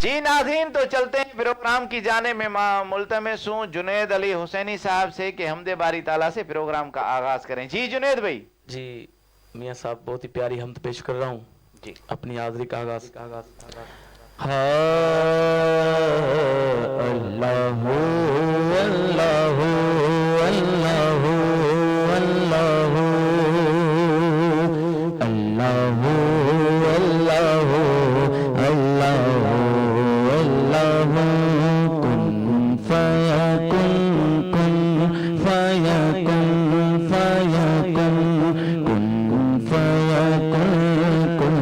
जी नाज़रीन, तो चलते हैं प्रोग्राम की जाने में। मुल्तमिस हूँ जुनैद अली हुसैनी साहब से कि हमदे बारी ताला से प्रोग्राम का आगाज करें। जी जुनैद भाई। जी मियाँ साहब, बहुत ही प्यारी हमद पेश कर रहा हूँ जी अपनी हाज़री का आगाज। हाँ अल्लाह अल्लाह अल्लाह अल्लाह अल्लाह अल्लाह अल्लाह अल्लाह कुन फयकुन कुन फयकुन फयकुन कुन फयकुन कुन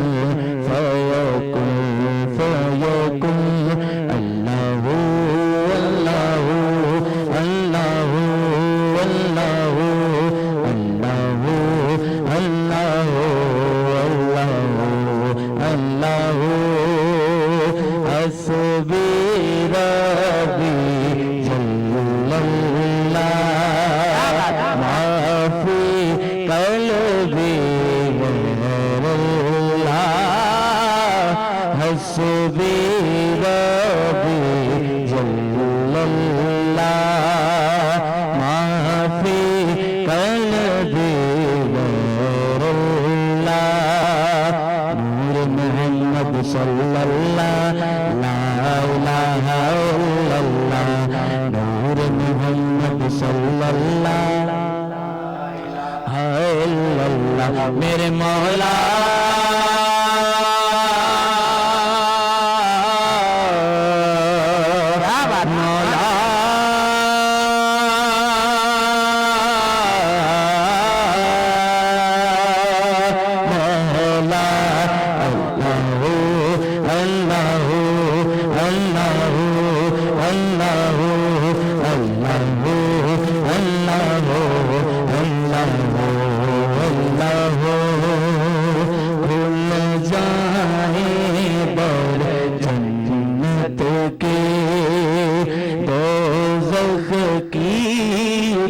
फयकुन फयकुन अल्लाह अल्लाह अल्लाह अल्लाह अल्लाह अल्लाह अल्लाह हस्बी रब्बी जल्लल्लाह माफी कल्बी गैरुल्लाह हस्बी रब्बी जल्लल्लाह माफी कल्बी गैरुल्लाह नूर मोहम्मद सल्लल्लाह ला इलाहा इल्लल्लाह नूर मोहम्मद सल्लल्लाह इल्लल्लाह मेरे मौला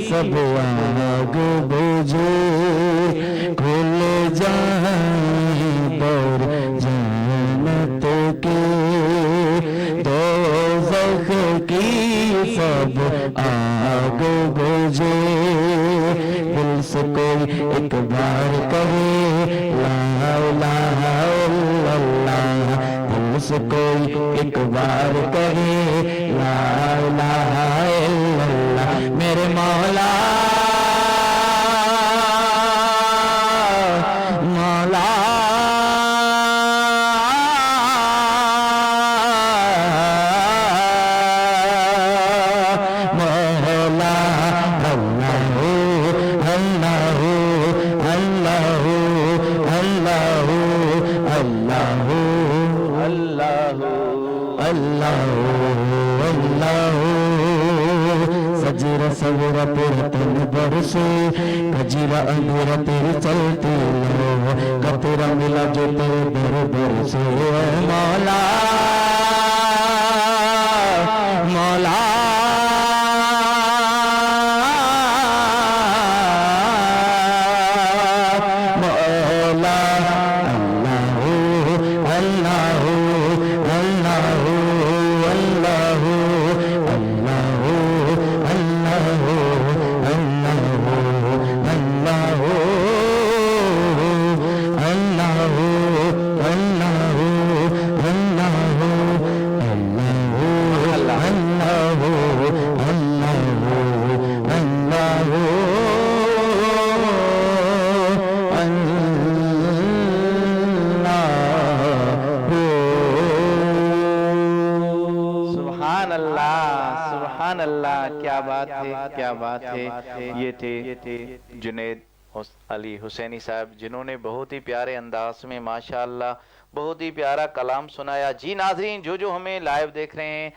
सब आग बुझे खुल जाए पर जन्नत के दोज़ख की सब आग बुझे दिल से कोई एक बार कहे ला इलाहा इल्लल्लाह दिल से कोई एक बार कहे ला इलाहा इल्लल्लाह मेरे मौला मौला मौला अल्लाह अल्लाह अल्लाह अल्लाह अल्लाह अल्लाह अल्लाह अल्लाह सजरा सवेरा तेरा तन बरसे कजीरा अंधेरा तेरी चलती लो कतरा मिला जो तेरे दर से मौला मौला मौला अल्लाह अल्लाह अल्लाह अल्लाह क्या बात है, क्या बात है। ये थे जुनैद अली हुसैनी साहब जिन्होंने बहुत ही प्यारे अंदाज में माशाअल्लाह बहुत ही प्यारा कलाम सुनाया। जी नाजरीन, जो हमें लाइव देख रहे हैं,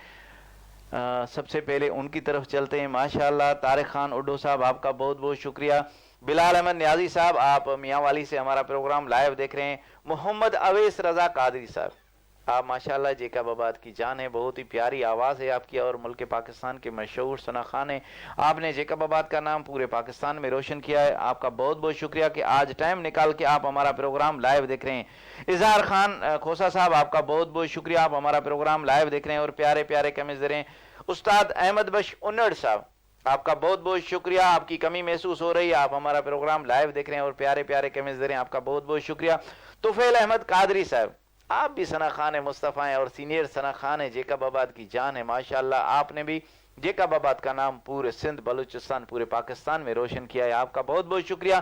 सबसे पहले उनकी तरफ चलते हैं। माशाअल्लाह तारिक खान उड्डो साहब, आपका बहुत बहुत शुक्रिया। बिलाल अहमद न्याजी साहब, आप मियाँ वाली से हमारा प्रोग्राम लाइव देख रहे हैं। मोहम्मद अवैस रजा कादरी साहब, आप माशाल्लाह जेकबाबाद की जान है, बहुत ही प्यारी आवाज़ है आपकी और मुल्क पाकिस्तान के मशहूर सना खान है। आपने जेकबाबाद का नाम पूरे पाकिस्तान में रोशन किया है। आपका बहुत बहुत शुक्रिया कि आज टाइम निकाल के आप हमारा प्रोग्राम लाइव देख रहे हैं। इजहार खान खोसा साहब, आपका बहुत बहुत शुक्रिया, आप हमारा प्रोग्राम लाइव देख रहे हैं और प्यारे प्यारे कमेंट्स दे रहे हैं। उस्ताद अहमद बश उन्नड़ साहब, आपका बहुत बहुत शुक्रिया, आपकी कमी महसूस हो रही है, आप हमारा प्रोग्राम लाइव देख रहे हैं और प्यारे प्यारे कमेंट्स दे रहे हैं, आपका बहुत बहुत शुक्रिया। तुफैल अहमद कादरी साहब, आप भी सना खान है, मुस्तफ़ा हैं और सीनियर सना खान है, जेकबाबाद की जान है माशाल्लाह। आपने भी जेकबाबाद का नाम पूरे सिंध, बलूचिस्तान, पूरे पाकिस्तान में रोशन किया है, आपका बहुत बहुत शुक्रिया।